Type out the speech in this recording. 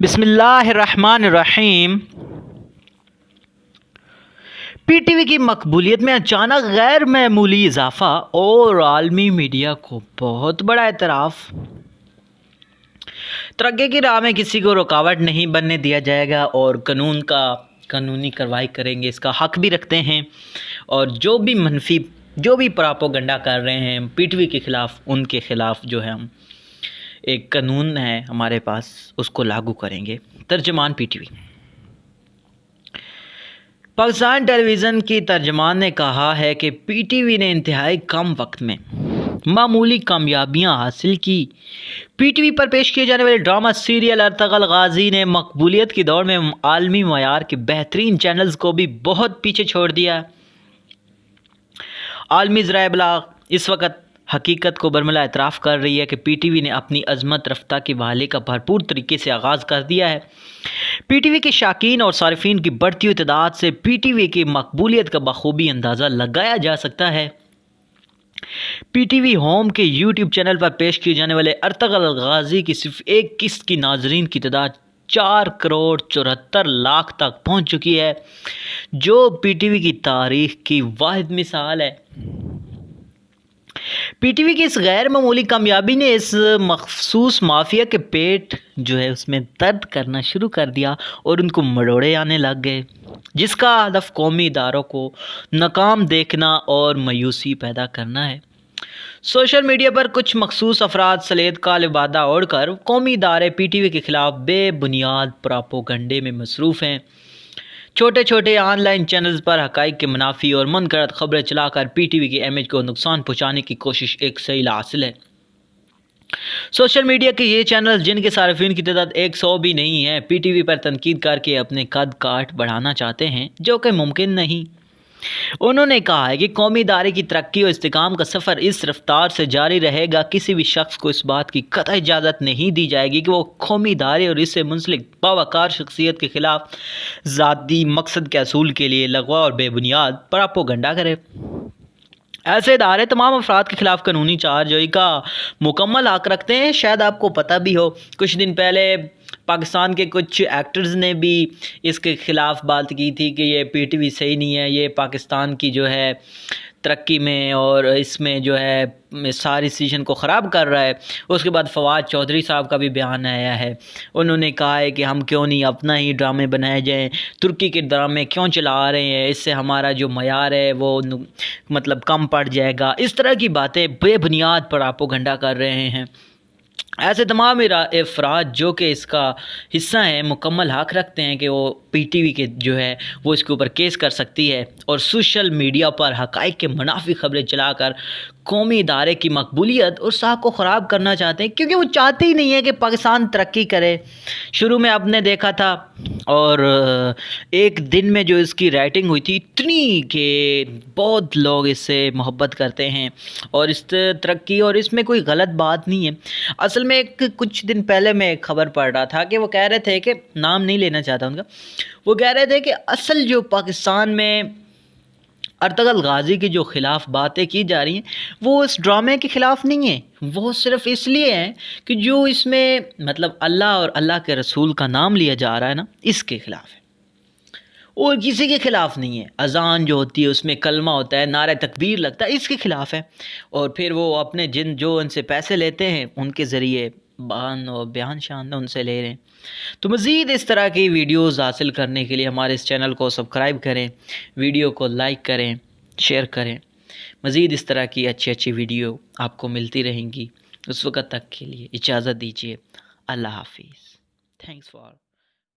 بسم اللہ الرحمن الرحیم۔ پی ٹی وی کی مقبولیت میں اچانک غیر معمولی اضافہ اور عالمی میڈیا کو بہت بڑا اعتراف۔ ترقی کی راہ میں کسی کو رکاوٹ نہیں بننے دیا جائے گا اور قانونی کارروائی کریں گے، اس کا حق بھی رکھتے ہیں، اور جو بھی پراپوگنڈا کر رہے ہیں پی ٹی وی کے خلاف، ان کے خلاف جو ہے ہم ایک قانون ہے ہمارے پاس، اس کو لاگو کریں گے۔ ترجمان پی ٹی وی۔ پاکستان ٹیلی ویژن کی ترجمان نے کہا ہے کہ پی ٹی وی نے انتہائی کم وقت میں معمولی کامیابیاں حاصل کی۔ پی ٹی وی پر پیش کیے جانے والے ڈرامہ سیریل ارطغرل غازی نے مقبولیت کی دوڑ میں عالمی معیار کے بہترین چینلز کو بھی بہت پیچھے چھوڑ دیا۔ عالمی ذرائع ابلاغ اس وقت حقیقت کو برملا اعتراف کر رہی ہے کہ پی ٹی وی نے اپنی عظمت رفتہ کے بحالی کا بھرپور طریقے سے آغاز کر دیا ہے۔ پی ٹی وی کے شائقین اور صارفین کی بڑھتی ہوئی تعداد سے پی ٹی وی کی مقبولیت کا بخوبی اندازہ لگایا جا سکتا ہے۔ پی ٹی وی ہوم کے یوٹیوب چینل پر پیش کیے جانے والے ارطغرل غازی کی صرف ایک قسط کی ناظرین کی تعداد 4,74,00,000 تک پہنچ چکی ہے، جو پی ٹی وی کی تاریخ کی واحد مثال ہے۔ پی ٹی وی کی اس غیر معمولی کامیابی نے اس مخصوص مافیا کے پیٹ جو ہے اس میں درد کرنا شروع کر دیا اور ان کو مروڑے آنے لگ گئے، جس کا ہدف قومی اداروں کو ناکام دیکھنا اور مایوسی پیدا کرنا ہے۔ سوشل میڈیا پر کچھ مخصوص افراد سلیت کا لبادہ اوڑھ کر قومی ادارے پی ٹی وی کے خلاف بے بنیاد پراپوگنڈے میں مصروف ہیں۔ چھوٹے آن لائن چینلز پر حقائق کے منافی اور منگرد خبریں چلا کر پی ٹی وی کے امیج کو نقصان پہنچانے کی کوشش ایک صحیح حاصل ہے۔ سوشل میڈیا کے یہ چینل، جن کے صارفین کی تعداد 100 بھی نہیں ہے، پی ٹی وی پر تنقید کر کے اپنے قد کاٹ بڑھانا چاہتے ہیں، جو کہ ممکن نہیں۔ انہوں نے کہا ہے کہ قومی ادارے کی ترقی اور استحکام کا سفر اس رفتار سے جاری رہے گا۔ کسی بھی شخص کو اس بات کی قطعی اجازت نہیں دی جائے گی کہ وہ قومی ادارے اور اس سے منسلک باوقار شخصیت کے خلاف ذاتی مقصد کے حصول کے لیے لغو اور بے بنیاد پراپوگنڈا کرے۔ ایسے ادارے تمام افراد کے خلاف قانونی چارج جوئی کا مکمل حق رکھتے ہیں۔ شاید آپ کو پتہ بھی ہو، کچھ دن پہلے پاکستان کے کچھ ایکٹرز نے بھی اس کے خلاف بات کی تھی کہ یہ پی ٹی وی صحیح نہیں ہے، یہ پاکستان کی جو ہے ترقی میں اور اس میں جو ہے ساری سیشن کو خراب کر رہا ہے۔ اس کے بعد فواد چودھری صاحب کا بھی بیان آیا ہے، انہوں نے کہا ہے کہ ہم کیوں نہیں اپنا ہی ڈرامے بنائے جائیں، ترکی کے ڈرامے کیوں چلا رہے ہیں، اس سے ہمارا جو معیار ہے وہ مطلب کم پڑ جائے گا۔ اس طرح کی باتیں بے بنیاد پراپوگنڈا کر رہے ہیں۔ ایسے تمام افراد جو کہ اس کا حصہ ہیں مکمل حق رکھتے ہیں کہ وہ پی ٹی وی کے جو ہے وہ اس کے اوپر کیس کر سکتی ہے اور سوشل میڈیا پر حقائق کے منافی خبریں چلا کر قومی ادارے کی مقبولیت اور ساکھ کو خراب کرنا چاہتے ہیں، کیونکہ وہ چاہتے ہی نہیں ہے کہ پاکستان ترقی کرے۔ شروع میں آپ نے دیکھا تھا اور ایک دن میں جو اس کی ریٹنگ ہوئی تھی اتنی کہ بہت لوگ اس سے محبت کرتے ہیں اور اس ترقی، اور اس میں کوئی غلط بات نہیں ہے۔ اصل میں کچھ دن پہلے میں ایک خبر پڑھ رہا تھا کہ وہ کہہ رہے تھے، کہ نام نہیں لینا چاہتا ان کا، وہ کہہ رہے تھے کہ اصل جو پاکستان میں ارطغرل غازی کے جو خلاف باتیں کی جا رہی ہیں وہ اس ڈرامے کے خلاف نہیں ہیں، وہ صرف اس لیے ہیں کہ جو اس میں مطلب اللہ اور اللہ کے رسول کا نام لیا جا رہا ہے نا، اس کے خلاف ہے اور کسی کے خلاف نہیں ہے۔ اذان جو ہوتی ہے اس میں کلمہ ہوتا ہے، نعرہ تکبیر لگتا ہے، اس کے خلاف ہے، اور پھر وہ اپنے جو ان سے پیسے لیتے ہیں ان کے ذریعے بیان شان ان سے لے رہے ہیں۔ تو مزید اس طرح کی ویڈیوز حاصل کرنے کے لیے ہمارے اس چینل کو سبسکرائب کریں، ویڈیو کو لائک کریں، شیئر کریں۔ مزید اس طرح کی اچھی ویڈیو آپ کو ملتی رہیں گی۔ اس وقت تک کے لیے اجازت دیجیے۔ اللہ حافظ۔ Thanks for